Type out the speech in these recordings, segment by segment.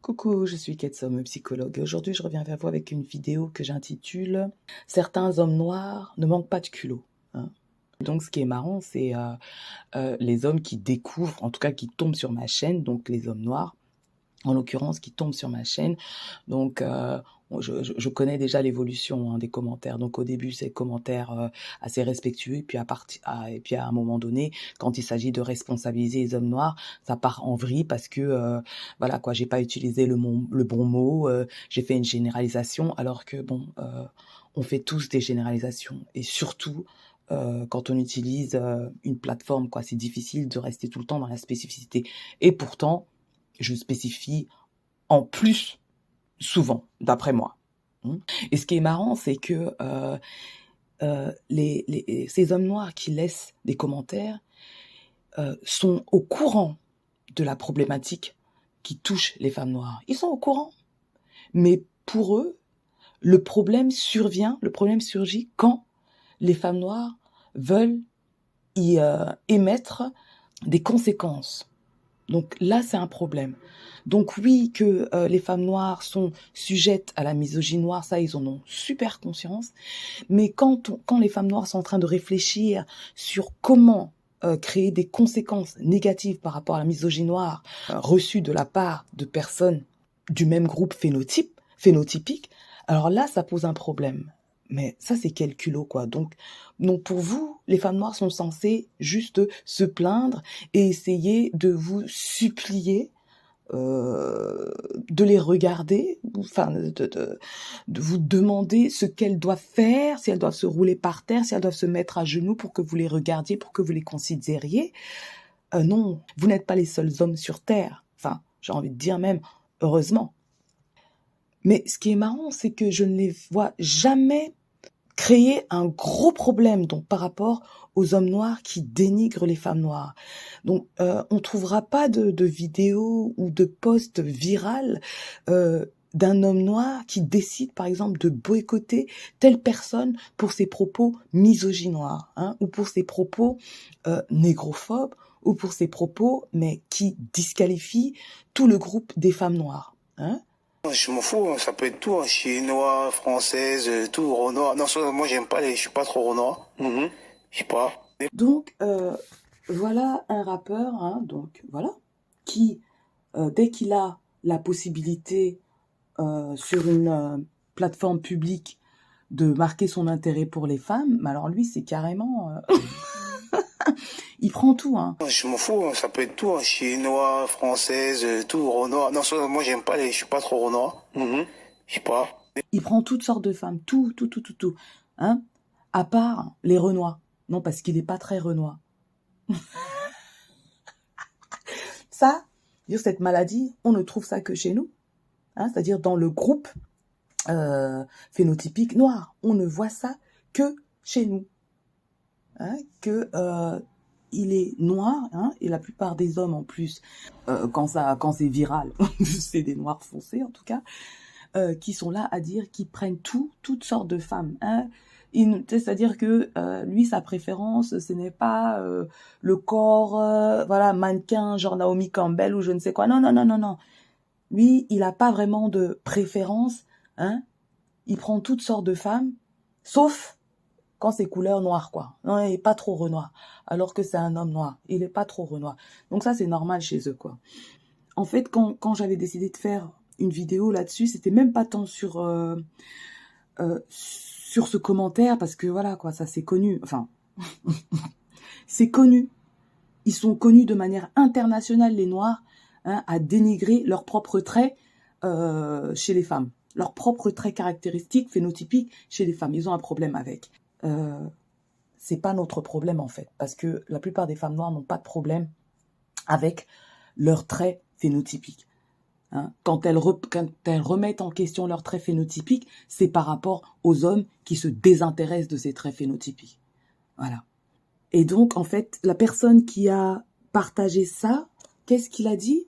Coucou, je suis Ketsom, psychologue. Et aujourd'hui, je reviens vers vous avec une vidéo que j'intitule Certains hommes noirs ne manquent pas de culot. Hein. Donc, ce qui est marrant, c'est les hommes qui découvrent, en tout cas qui tombent sur ma chaîne, donc les hommes noirs, en l'occurrence, qui tombent sur ma chaîne. Donc, je connais déjà l'évolution des commentaires. Donc, au début, c'est commentaires assez respectueux. Et puis, à un moment donné, quand il s'agit de responsabiliser les hommes noirs, ça part en vrille parce que, voilà quoi, j'ai pas utilisé le bon mot. J'ai fait une généralisation, alors que bon, on fait tous des généralisations. Et surtout, quand on utilise une plateforme, quoi, c'est difficile de rester tout le temps dans la spécificité. Et pourtant, je spécifie en plus souvent, d'après moi. Et ce qui est marrant, c'est que ces hommes noirs qui laissent des commentaires sont au courant de la problématique qui touche les femmes noires. Ils sont au courant. Mais pour eux, le problème surgit quand les femmes noires veulent y émettre des conséquences. Donc là, c'est un problème. Donc oui, que les femmes noires sont sujettes à la misogynie noire, ça, ils en ont super conscience. Mais quand les femmes noires sont en train de réfléchir sur comment créer des conséquences négatives par rapport à la misogynie noire reçue de la part de personnes du même groupe phénotypique, alors là, ça pose un problème. Mais ça, c'est quel culot, quoi. Donc, pour vous, les femmes noires sont censées juste se plaindre et essayer de vous supplier de les regarder, enfin, de vous demander ce qu'elles doivent faire, si elles doivent se rouler par terre, si elles doivent se mettre à genoux pour que vous les regardiez, pour que vous les considériez. Non, vous n'êtes pas les seuls hommes sur Terre. Enfin, j'ai envie de dire même, heureusement. Mais ce qui est marrant, c'est que je ne les vois jamais créer un gros problème donc par rapport aux hommes noirs qui dénigrent les femmes noires. Donc, on trouvera pas de vidéo ou de post viral d'un homme noir qui décide, par exemple, de boycotter telle personne pour ses propos misogynoires, ou pour ses propos négrophobes, ou pour ses propos, mais qui disqualifient tout le groupe des femmes noires. Je m'en fous, ça peut être tout, chinois, française, tout, Renoir. Non, moi je suis pas trop Renoir. Je sais pas. Donc, voilà un rappeur, donc voilà, qui, dès qu'il a la possibilité sur une plateforme publique de marquer son intérêt pour les femmes, mais alors lui, c'est carrément... il prend tout, Je m'en fous, ça peut être tout, chinois, française, tout, Renoir. Non, moi je suis pas trop Renoir. Je sais pas. Il prend toutes sortes de femmes, tout, à part les Renois. Non, parce qu'il n'est pas très Renoir. Ça, cette maladie, on ne trouve ça que chez nous. C'est-à-dire dans le groupe phénotypique noir. On ne voit ça que chez nous. Il est noir, et la plupart des hommes en plus, quand c'est viral, c'est des noirs foncés en tout cas, qui sont là à dire qu'ils prennent toutes sortes de femmes. C'est-à-dire que lui, sa préférence, ce n'est pas le corps, mannequin, genre Naomi Campbell ou je ne sais quoi. Non. Lui, il n'a pas vraiment de préférence. Il prend toutes sortes de femmes, sauf quand c'est couleur noire, quoi. Non, il n'est pas trop Renoir. Alors que c'est un homme noir. Il n'est pas trop Renoir. Donc ça, c'est normal chez eux, quoi. En fait, quand j'avais décidé de faire une vidéo là-dessus, c'était même pas tant sur ce commentaire, parce que voilà, quoi, ça c'est connu. Enfin, c'est connu. Ils sont connus de manière internationale, les Noirs, à dénigrer leurs propres traits chez les femmes. Leurs propres traits caractéristiques, phénotypiques chez les femmes. Ils ont un problème avec. C'est pas notre problème, en fait. Parce que la plupart des femmes noires n'ont pas de problème avec leurs traits phénotypiques. Quand elles remettent en question leurs traits phénotypiques, c'est par rapport aux hommes qui se désintéressent de ces traits phénotypiques. Voilà. Et donc, en fait, la personne qui a partagé ça, qu'est-ce qu'il a dit?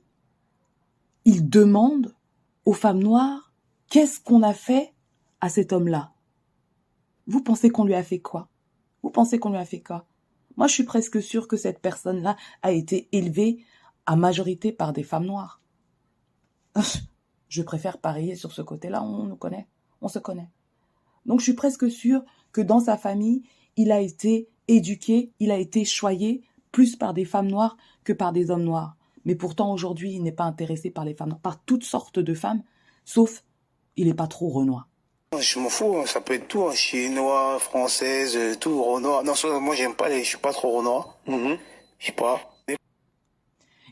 Il demande aux femmes noires, qu'est-ce qu'on a fait à cet homme-là? Vous pensez qu'on lui a fait quoi? Moi, je suis presque sûre que cette personne-là a été élevée à majorité par des femmes noires. Je préfère parier sur ce côté-là, on nous connaît, on se connaît. Donc je suis presque sûre que dans sa famille, il a été éduqué, il a été choyé plus par des femmes noires que par des hommes noirs. Mais pourtant aujourd'hui, il n'est pas intéressé par les femmes noires, par toutes sortes de femmes, sauf il n'est pas trop renois. Je m'en fous, ça peut être tout, hein, chinois, française, tout, renois. Non, moi j'aime pas je suis pas trop renois. Je sais pas.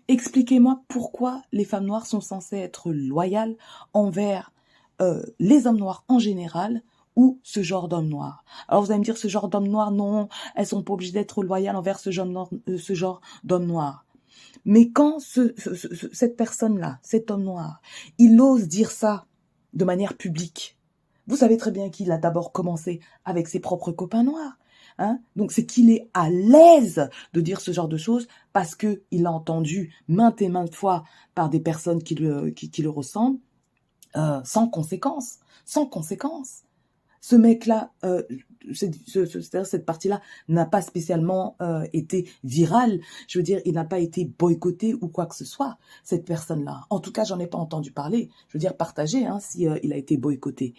Expliquez-moi pourquoi les femmes noires sont censées être loyales envers les hommes noirs en général ou ce genre d'hommes noirs. Alors vous allez me dire, ce genre d'hommes noirs, non, elles sont pas obligées d'être loyales envers ce genre d'hommes noirs. Mais quand cette personne-là, cet homme noir, il ose dire ça de manière publique, vous savez très bien qu'il a d'abord commencé avec ses propres copains noirs. Hein? Donc c'est qu'il est à l'aise de dire ce genre de choses parce que il l'a entendu maintes et maintes fois par des personnes qui le ressemblent, sans conséquence. Sans conséquence. Ce mec-là, cette partie-là n'a pas spécialement été virale. Je veux dire, il n'a pas été boycotté ou quoi que ce soit, cette personne-là. En tout cas, j'en ai pas entendu parler. Je veux dire, partagé, hein, si il a été boycotté.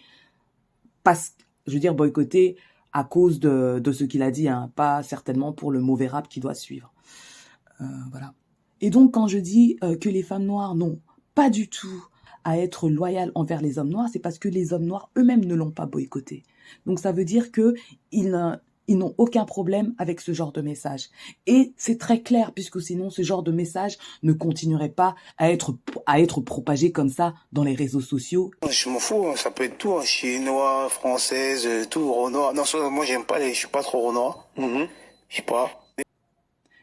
Je veux dire, boycotté à cause de ce qu'il a dit, hein, pas certainement pour le mauvais rap qui doit suivre. Voilà. Et donc, quand je dis que les femmes noires n'ont pas du tout à être loyales envers les hommes noirs, c'est parce que les hommes noirs eux-mêmes ne l'ont pas boycotté. Donc, ça veut dire qu'ils n'ont aucun problème avec ce genre de message. Et c'est très clair, puisque sinon, ce genre de message ne continuerait pas à être propagé comme ça dans les réseaux sociaux. Je m'en fous, ça peut être tout, hein, chinois, française, tout, renois. Non, moi j'aime pas je suis pas trop renois. Je sais pas.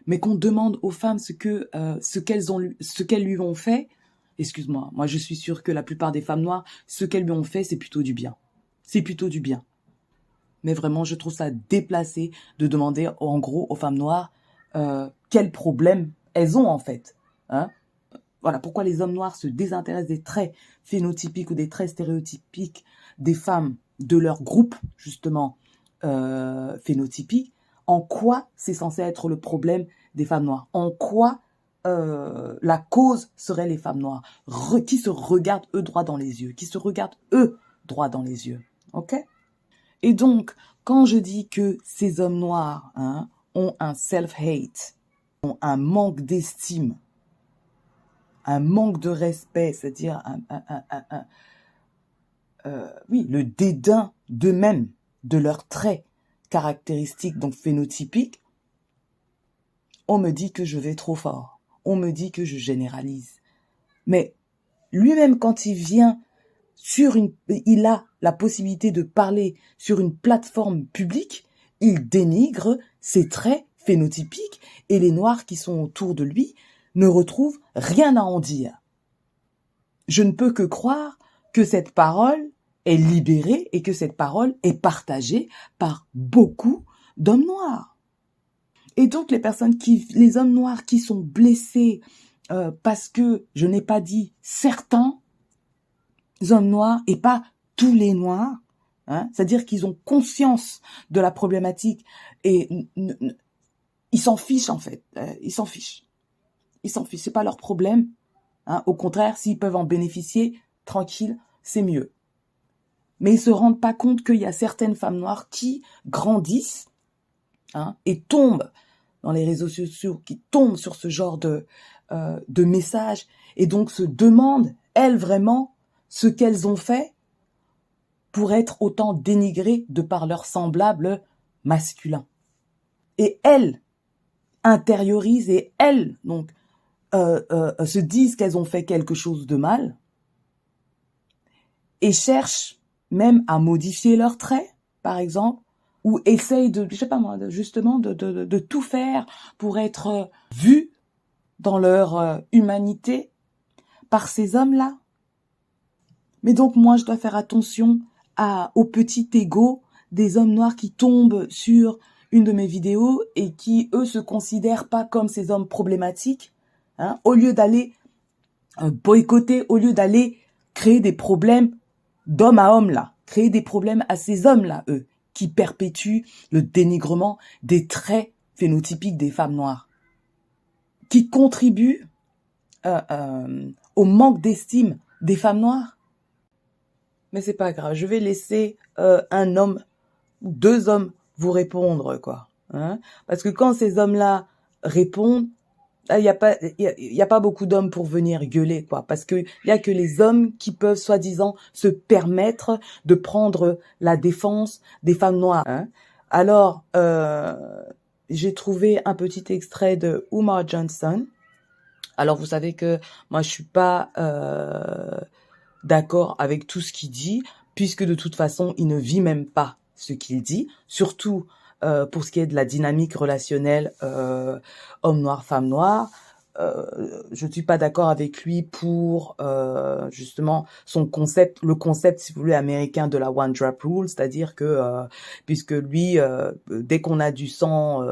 Mais qu'on demande aux femmes ce qu'elles lui ont fait, excuse-moi, moi je suis sûre que la plupart des femmes noires, ce qu'elles lui ont fait, c'est plutôt du bien. C'est plutôt du bien. Mais vraiment, je trouve ça déplacé de demander, en gros, aux femmes noires quels problèmes elles ont, en fait. Hein? Voilà, pourquoi les hommes noirs se désintéressent des traits phénotypiques ou des traits stéréotypiques des femmes de leur groupe, justement, phénotypique. En quoi c'est censé être le problème des femmes noires? En quoi la cause serait les femmes noires qui se regardent eux droit dans les yeux, qui se regardent eux droit dans les yeux. Ok? Et donc, quand je dis que ces hommes noirs ont un self-hate, ont un manque d'estime, un manque de respect, c'est-à-dire le dédain d'eux-mêmes, de leurs traits caractéristiques, donc phénotypiques, on me dit que je vais trop fort. On me dit que je généralise. Mais lui-même, quand il vient il a la possibilité de parler sur une plateforme publique, il dénigre ses traits phénotypiques et les noirs qui sont autour de lui ne retrouvent rien à en dire. Je ne peux que croire que cette parole est libérée et que cette parole est partagée par beaucoup d'hommes noirs. Et donc les hommes noirs qui sont blessés parce que je n'ai pas dit certains hommes noirs et pas tous les noirs, hein, c'est-à-dire qu'ils ont conscience de la problématique et ils s'en fichent en fait, ils s'en fichent, c'est pas leur problème, hein. Au contraire, s'ils peuvent en bénéficier, tranquille, c'est mieux. Mais ils se rendent pas compte qu'il y a certaines femmes noires qui grandissent, hein, et tombent dans les réseaux sociaux, qui tombent sur ce genre de messages et donc se demandent elles vraiment ce qu'elles ont fait pour être autant dénigrées de par leurs semblables masculins. Et elles intériorisent et elles donc se disent qu'elles ont fait quelque chose de mal et cherchent même à modifier leurs traits, par exemple, ou essayent de, je sais pas moi, justement de tout faire pour être vues dans leur humanité par ces hommes-là. Mais donc moi, je dois faire attention au petit ego des hommes noirs qui tombent sur une de mes vidéos et qui, eux, se considèrent pas comme ces hommes problématiques, hein, au lieu d'aller boycotter, au lieu d'aller créer des problèmes d'homme à homme, là, créer des problèmes à ces hommes-là, eux, qui perpétuent le dénigrement des traits phénotypiques des femmes noires, qui contribuent au manque d'estime des femmes noires. Mais c'est pas grave, je vais laisser un homme ou 2 hommes vous répondre, quoi. Hein? Parce que quand ces hommes-là répondent, il y a pas beaucoup d'hommes pour venir gueuler, quoi. Parce que il y a que les hommes qui peuvent, soi-disant, se permettre de prendre la défense des femmes noires. Hein? Alors, j'ai trouvé un petit extrait de Umar Johnson. Alors, vous savez que moi, je suis pas d'accord avec tout ce qu'il dit, puisque de toute façon, il ne vit même pas ce qu'il dit, surtout pour ce qui est de la dynamique relationnelle homme noir, femme noire. Je ne suis pas d'accord avec lui pour justement son concept, le concept, si vous voulez, américain de la One Drop Rule, c'est-à-dire que puisque lui, dès qu'on a du sang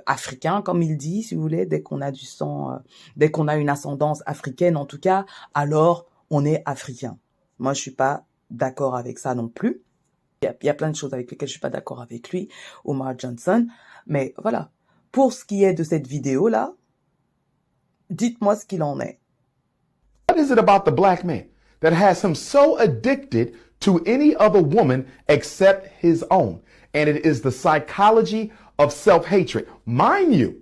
africain, comme il dit, si vous voulez, dès qu'on a du sang, dès qu'on a une ascendance africaine en tout cas, alors on est africain. Moi, je suis pas d'accord avec ça non plus. Il y a plein de choses avec lesquelles je suis pas d'accord avec lui, Umar Johnson. Mais voilà. Pour ce qui est de cette vidéo-là, dites-moi ce qu'il en est. What is it about the black man that has him so addicted to any other woman except his own? And it is the psychology of self-hatred. Mind you,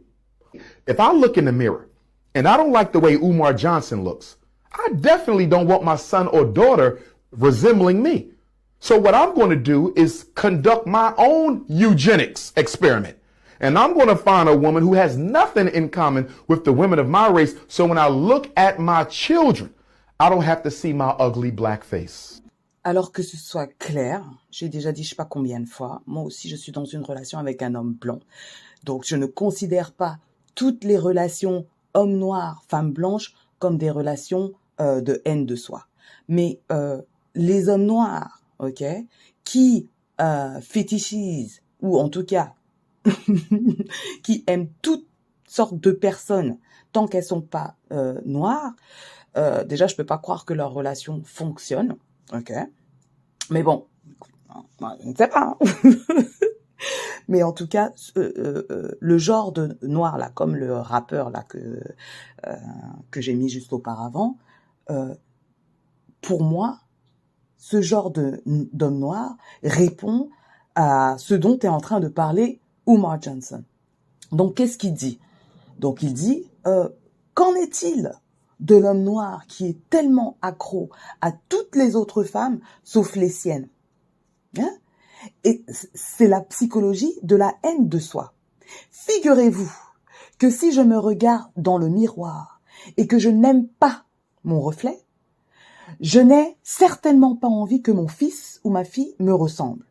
if I look in the mirror and I don't like the way Umar Johnson looks, I definitely don't want my son or daughter resembling me. So what I'm going to do is conduct my own eugenics experiment. And I'm going to find a woman who has nothing in common with the women of my race. So when I look at my children, I don't have to see my ugly black face. Alors que ce soit clair, j'ai déjà dit je sais pas combien de fois, moi aussi je suis dans une relation avec un homme blanc. Donc je ne considère pas toutes les relations homme noir, femme blanche comme des relations de haine de soi. Mais les hommes noirs, ok, qui fétichisent, ou en tout cas qui aiment toutes sortes de personnes tant qu'elles sont pas noires, déjà je peux pas croire que leur relation fonctionne, ok. Mais bon, je ne sais pas. Hein. Mais en tout cas, le genre de noir là, comme le rappeur là que j'ai mis juste auparavant, pour moi, ce genre d'homme noir répond à ce dont est en train de parler Umar Johnson. Donc, qu'est-ce qu'il dit? Donc, il dit, qu'en est-il de l'homme noir qui est tellement accro à toutes les autres femmes, sauf les siennes? Hein? Et c'est la psychologie de la haine de soi. Figurez-vous que si je me regarde dans le miroir et que je n'aime pas mon reflet, je n'ai certainement pas envie que mon fils ou ma fille me ressemble.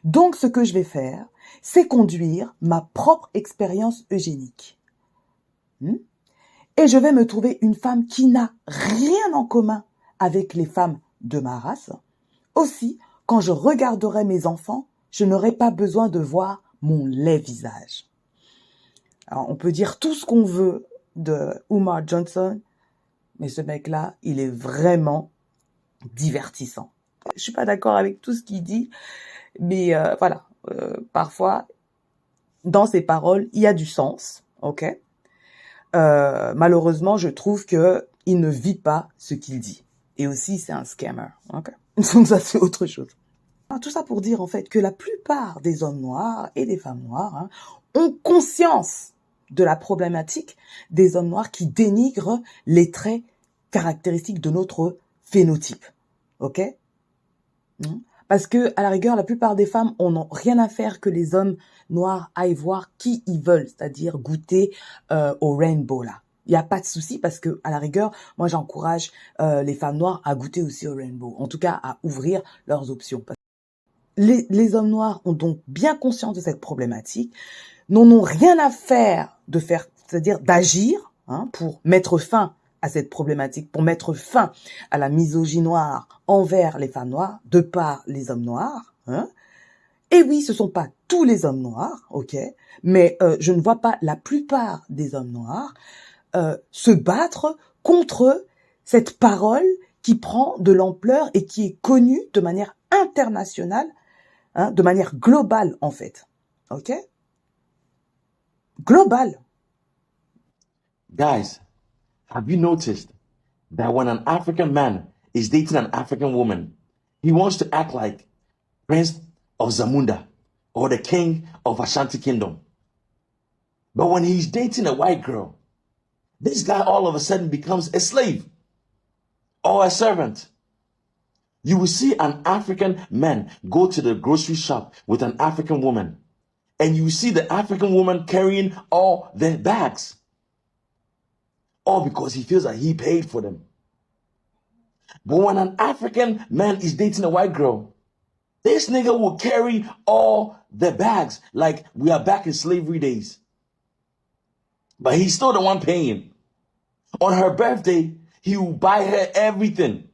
Donc, ce que je vais faire, c'est conduire ma propre expérience eugénique. Et je vais me trouver une femme qui n'a rien en commun avec les femmes de ma race. Aussi, quand je regarderai mes enfants, je n'aurai pas besoin de voir mon laid visage. Alors, on peut dire tout ce qu'on veut de Umar Johnson, mais ce mec-là, il est vraiment divertissant. Je suis pas d'accord avec tout ce qu'il dit, mais voilà, parfois, dans ses paroles, il y a du sens, ok. Malheureusement, je trouve que il ne vit pas ce qu'il dit. Et aussi, c'est un scammer, ok. Donc ça, c'est autre chose. Tout ça pour dire en fait que la plupart des hommes noirs et des femmes noires ont conscience de la problématique des hommes noirs qui dénigrent les traits caractéristiques de notre phénotype, ok? Parce que à la rigueur, la plupart des femmes n'ont rien à faire que les hommes noirs aillent voir qui ils veulent, c'est-à-dire goûter au rainbow là. Il n'y a pas de souci parce que à la rigueur, moi j'encourage les femmes noires à goûter aussi au rainbow, en tout cas à ouvrir leurs options. Les hommes noirs ont donc bien conscience de cette problématique, n'en ont rien à faire de faire, c'est-à-dire d'agir pour mettre fin à cette problématique, pour mettre fin à la misogynie noire envers les femmes noires, de par les hommes noirs. Et oui, ce sont pas tous les hommes noirs, ok, mais je ne vois pas la plupart des hommes noirs se battre contre cette parole qui prend de l'ampleur et qui est connue de manière internationale, de manière globale en fait, ok? Global. Guys, have you noticed that when an African man is dating an African woman, he wants to act like Prince of Zamunda or the king of Ashanti Kingdom. But when he's dating a white girl, this guy all of a sudden becomes a slave or a servant. You will see an African man go to the grocery shop with an African woman, and you will see the African woman carrying all their bags. All because he feels like he paid for them. But when an African man is dating a white girl, this nigga will carry all the bags like we are back in slavery days. But he's still the one paying. On her birthday, he will buy her everything.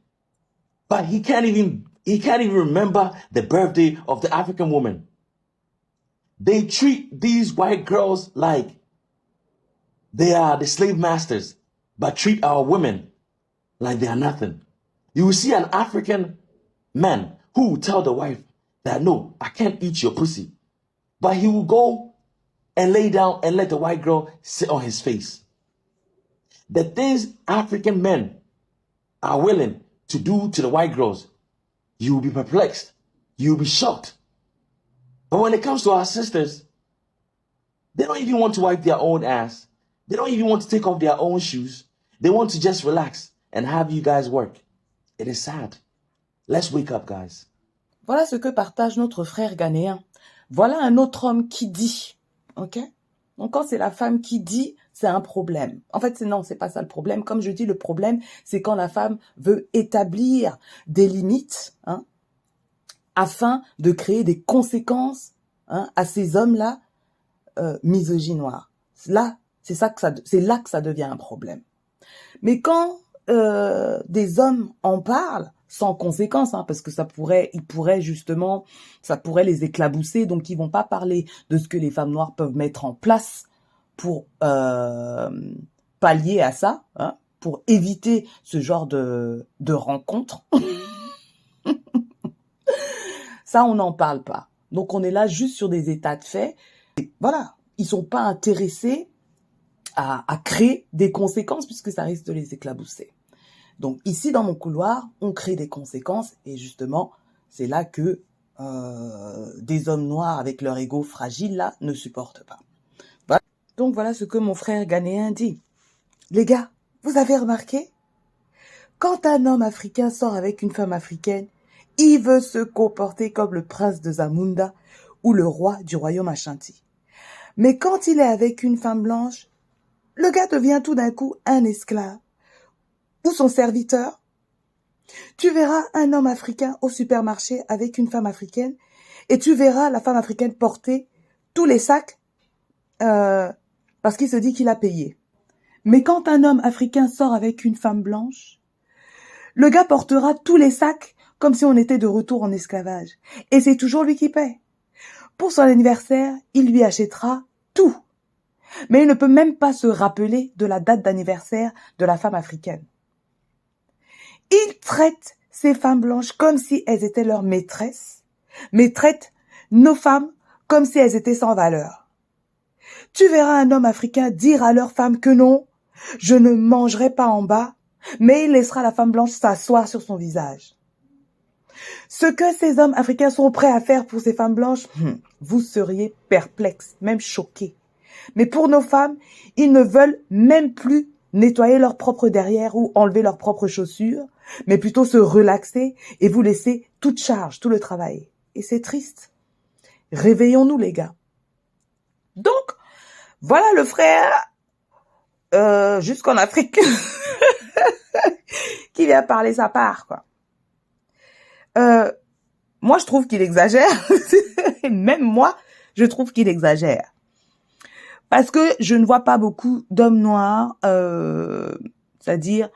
But he can't even remember the birthday of the African woman. They treat these white girls like they are the slave masters, but treat our women like they are nothing. You will see an African man who will tell the wife that, no, I can't eat your pussy. But he will go and lay down and let the white girl sit on his face. The things African men are willing to do to the white girls, you will be perplexed. You will be shocked. But when it comes to our sisters, they don't even want to wipe their own ass. They don't even want to take off their own shoes. They want to just relax and have you guys work. It is sad. Let's wake up, guys. Voilà ce que partage notre frère ghanéen. Voilà un autre homme qui dit. Ok? Donc quand c'est la femme qui dit, c'est un problème. En fait, non, c'est pas ça le problème. Comme je dis, le problème, c'est quand la femme veut établir des limites, hein, afin de créer des conséquences, hein, à ces hommes-là misogynoirs. Là, c'est là que ça devient un problème. Mais quand des hommes en parlent, sans conséquence, hein, parce que ça pourrait les éclabousser, donc ils vont pas parler de ce que les femmes noires peuvent mettre en place pour pallier à ça, hein, pour éviter ce genre de rencontres. Ça, on n'en parle pas. Donc on est là juste sur des états de fait. Et voilà, ils sont pas intéressés à créer des conséquences puisque ça risque de les éclabousser. Donc ici, dans mon couloir, on crée des conséquences et justement, c'est là que des hommes noirs avec leur ego fragile, là, ne supportent pas. Voilà. Donc voilà ce que mon frère ghanéen dit. Les gars, vous avez remarqué? Quand un homme africain sort avec une femme africaine, il veut se comporter comme le prince de Zamunda ou le roi du royaume Ashanti. Mais quand il est avec une femme blanche, le gars devient tout d'un coup un esclave ou son serviteur. Tu verras un homme africain au supermarché avec une femme africaine et tu verras la femme africaine porter tous les sacs parce qu'il se dit qu'il a payé. Mais quand un homme africain sort avec une femme blanche, le gars portera tous les sacs comme si on était de retour en esclavage. Et c'est toujours lui qui paie. Pour son anniversaire, il lui achètera tout. Mais il ne peut même pas se rappeler de la date d'anniversaire de la femme africaine. Il traite ces femmes blanches comme si elles étaient leurs maîtresses, mais traite nos femmes comme si elles étaient sans valeur. Tu verras un homme africain dire à leur femme que non, je ne mangerai pas en bas, mais il laissera la femme blanche s'asseoir sur son visage. Ce que ces hommes africains sont prêts à faire pour ces femmes blanches, vous seriez perplexes, même choqués. Mais pour nos femmes, ils ne veulent même plus nettoyer leur propre derrière ou enlever leurs propres chaussures, mais plutôt se relaxer et vous laisser toute charge, tout le travail. Et c'est triste. Réveillons-nous, les gars. Donc, voilà le frère, jusqu'en Afrique, qui vient parler sa part, quoi. Moi, je trouve qu'il exagère. Même moi, je trouve qu'il exagère. Parce que je ne vois pas beaucoup d'hommes noirs, c'est-à-dire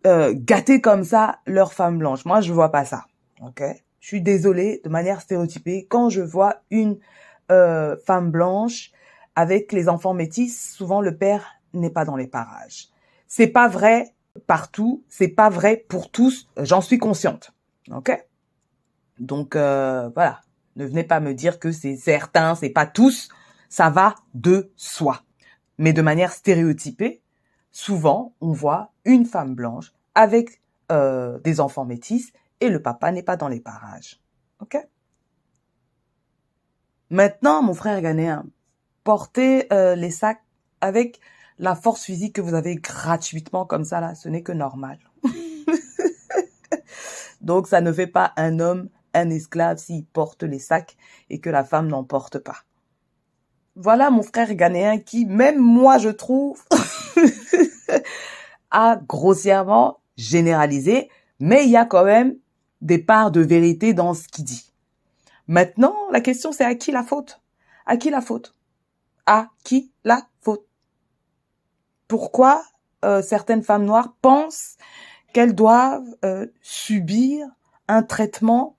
gâter comme ça leur femme blanche. Moi, je vois pas ça. Ok, je suis désolée, de manière stéréotypée, quand je vois une femme blanche avec les enfants métis, souvent le père n'est pas dans les parages. C'est pas vrai partout, c'est pas vrai pour tous, j'en suis consciente. Ok, donc voilà, ne venez pas me dire que c'est certains, c'est pas tous. Ça va de soi. Mais de manière stéréotypée, souvent, on voit une femme blanche avec des enfants métis et le papa n'est pas dans les parages. Ok? Maintenant, mon frère ghanéen, portez les sacs avec la force physique que vous avez gratuitement comme ça là, ce n'est que normal. Donc ça ne fait pas un homme un esclave s'il porte les sacs et que la femme n'en porte pas. Voilà mon frère ghanéen qui, même moi je trouve, a grossièrement généralisé, mais il y a quand même des parts de vérité dans ce qu'il dit. Maintenant, la question c'est à qui la faute? À qui la faute? À qui la faute? Pourquoi certaines femmes noires pensent qu'elles doivent subir un traitement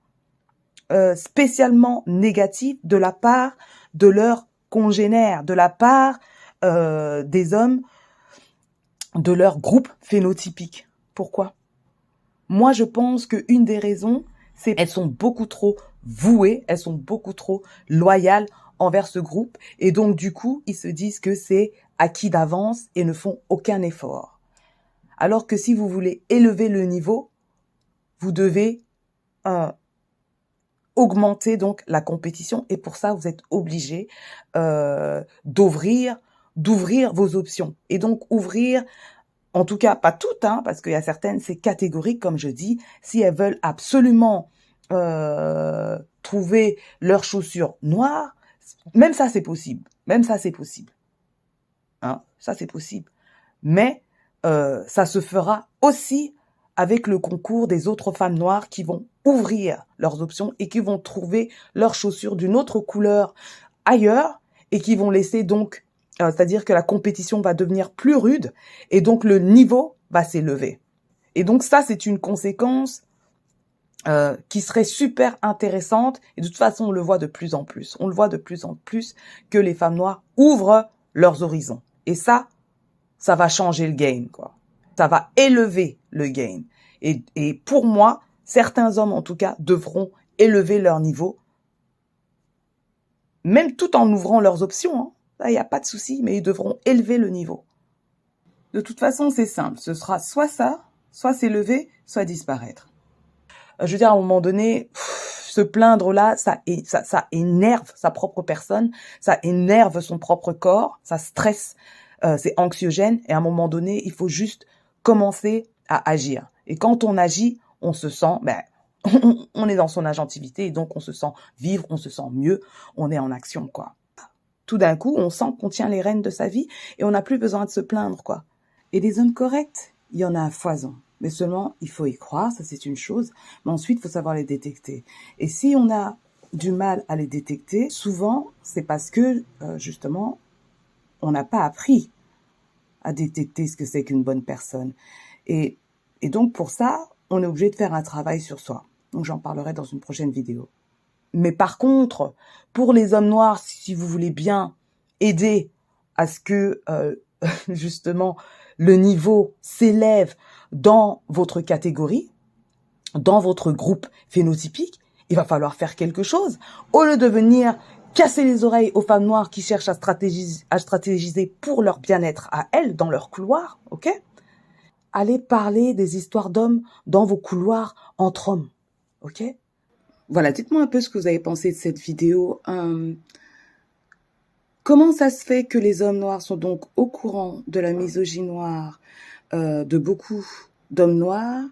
spécialement négatif de la part de leurs congénères, de la part des hommes de leur groupe phénotypique? Pourquoi? Moi, je pense qu'une des raisons, c'est qu'elles sont beaucoup trop vouées, elles sont beaucoup trop loyales envers ce groupe. Et donc, du coup, ils se disent que c'est acquis d'avance et ne font aucun effort. Alors que si vous voulez élever le niveau, vous devez augmenter donc la compétition. Et pour ça, vous êtes obligé d'ouvrir vos options. Et donc, ouvrir, en tout cas, pas toutes, hein, parce qu'il y a certaines, c'est catégorique, comme je dis, si elles veulent absolument trouver leurs chaussures noires, même ça, c'est possible. Même ça, c'est possible. Hein, ça, c'est possible. Mais ça se fera aussi avec le concours des autres femmes noires qui vont ouvrir leurs options et qui vont trouver leurs chaussures d'une autre couleur ailleurs et qui vont laisser donc, c'est-à-dire que la compétition va devenir plus rude et donc le niveau va s'élever. Et donc ça, c'est une conséquence qui serait super intéressante et de toute façon, on le voit de plus en plus. On le voit de plus en plus que les femmes noires ouvrent leurs horizons. Et ça va changer le game, quoi. Ça va élever le game. Et pour moi, certains hommes, en tout cas, devront élever leur niveau, même tout en ouvrant leurs options. Hein. Là, il n'y a pas de souci, mais ils devront élever le niveau. De toute façon, c'est simple. Ce sera soit ça, soit s'élever, soit disparaître. Je veux dire, à un moment donné, se plaindre là, ça énerve sa propre personne, ça énerve son propre corps, ça stresse, c'est anxiogène. Et à un moment donné, il faut juste commencer à agir. Et quand on agit, on se sent, on est dans son agentivité et donc on se sent vivre, on se sent mieux, on est en action, quoi. Tout d'un coup, on sent qu'on tient les rênes de sa vie et on n'a plus besoin de se plaindre, quoi. Et des hommes corrects, il y en a à foison. Mais seulement, il faut y croire, ça c'est une chose. Mais ensuite, il faut savoir les détecter. Et si on a du mal à les détecter, souvent, c'est parce que, justement, on n'a pas appris à détecter ce que c'est qu'une bonne personne. Et donc, pour ça, on est obligé de faire un travail sur soi. Donc, j'en parlerai dans une prochaine vidéo. Mais par contre, pour les hommes noirs, si vous voulez bien aider à ce que, justement, le niveau s'élève dans votre catégorie, dans votre groupe phénotypique, il va falloir faire quelque chose. Au lieu de venir casser les oreilles aux femmes noires qui cherchent à stratégiser pour leur bien-être à elles, dans leur couloir, ok? Allez parler des histoires d'hommes dans vos couloirs entre hommes, ok? Voilà, dites-moi un peu ce que vous avez pensé de cette vidéo. Comment ça se fait que les hommes noirs sont donc au courant de la misogynie noire de beaucoup d'hommes noirs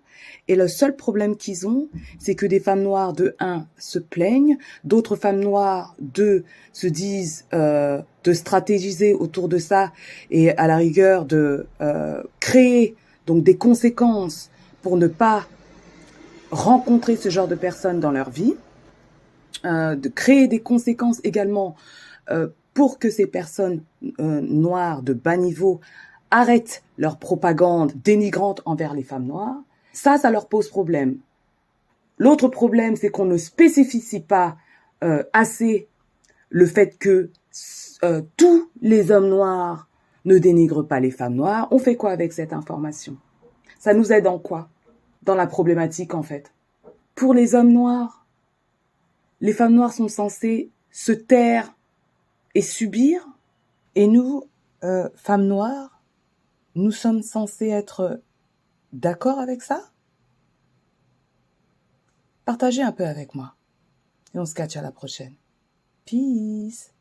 et le seul problème qu'ils ont, c'est que des femmes noires, de 1, se plaignent, d'autres femmes noires, 2, se disent de stratégiser autour de ça et à la rigueur de créer donc des conséquences pour ne pas rencontrer ce genre de personnes dans leur vie, de créer des conséquences également pour que ces personnes noires de bas niveau arrêtent leur propagande dénigrante envers les femmes noires, ça leur pose problème. L'autre problème, c'est qu'on ne spécifie pas assez le fait que tous les hommes noirs ne dénigrent pas les femmes noires. On fait quoi avec cette information? Ça nous aide en quoi? Dans la problématique, en fait. Pour les hommes noirs, les femmes noires sont censées se taire et subir. Et nous, femmes noires, nous sommes censées être d'accord avec ça? Partagez un peu avec moi. Et on se catch à la prochaine. Peace.